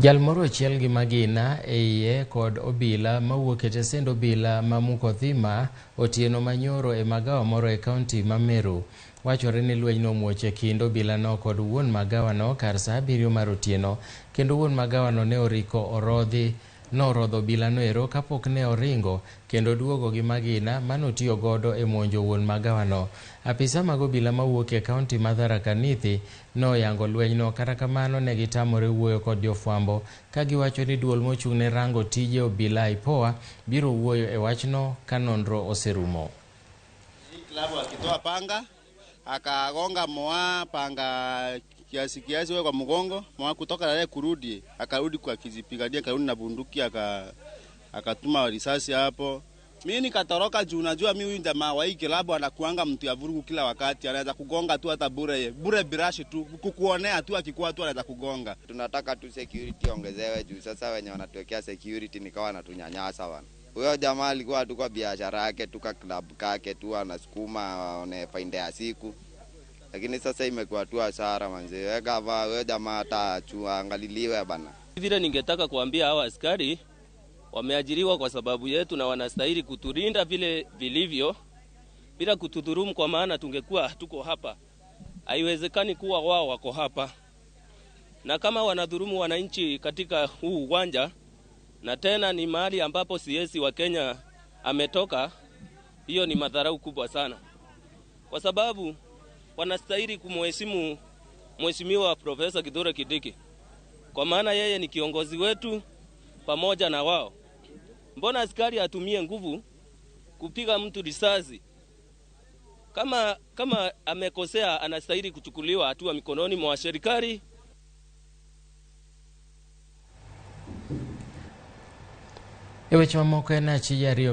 Jalmoro achiel gi magina eiye kod obila mawuok e tesend obila ma Mukothima otieno manyoro e magawa moro e kaunti ma Meru. Wachore ni lweny nomuoch e kind obila no kod wuon magawa no kar saa 7 mar otieno, kendo wuon magawa no ne oriko orodho obila no ero kapok ne oringo kendo duogo gi magina manotiyo godo e monjo wuon magawa no. Apisa mag obila mawuok e kaunti ma Tharaka Nithi noyango lweny no, kata kamano ne gitamore wuoyo kod jofwambo ka giwacho ni duol mochung' ne rango tije obila IPOA biro wuoyo e wachno ka nonro oserumo. Klabu akitoa panga akagonga Moa panga kiasi wewe kwa mgongo, Moa kutoka naye kurudi akarudi kwa kijipigania, akarudi na bunduki akatuma risasi hapo. Mimi nikatoroka juu najua mimi huyu jamaa wa hii klabu anakuanga mtu ya vurugu kila wakati, anaweza kugonga tu hata bure birashi tu, kukuonea tu akikuwa tu anaweza kugonga. Tunataka tu security ongezewe juu sasa wenye wanatuwekea security nikawa natunyanyasa bana. Huyo jamaa alikuwa tu kwa biashara yake tu kwa club kake tu anasukuma one faida ya siku. Lakini sasa imekuwa tu hasara manze. Wewe jamaa hata angaliwe bana. Vile ningetaka kuambia hawa askari wameajiriwa kwa sababu yetu na wanastahili kutulinda vile vilivyo bila kutudhurumu, kwa maana tungekuwa tuko hapa. Haiwezekani kuwa wao wako hapa. Na kama wanadhurumu wananchi katika huu uwanja, na tena ni mahali ambapo CS wa Kenya ametoka, hiyo ni madharau kubwa sana. Kwa sababu wanastahili kumheshimu Mheshimiwa Profesa Kithure Kindiki, kwa maana yeye ni kiongozi wetu pamoja na wao. Mbona askari atumie nguvu kupiga mtu risasi? Kama amekosea anastahili kuchukuliwa hatua mikononi mwa serikali. Ewe chama moko na chijario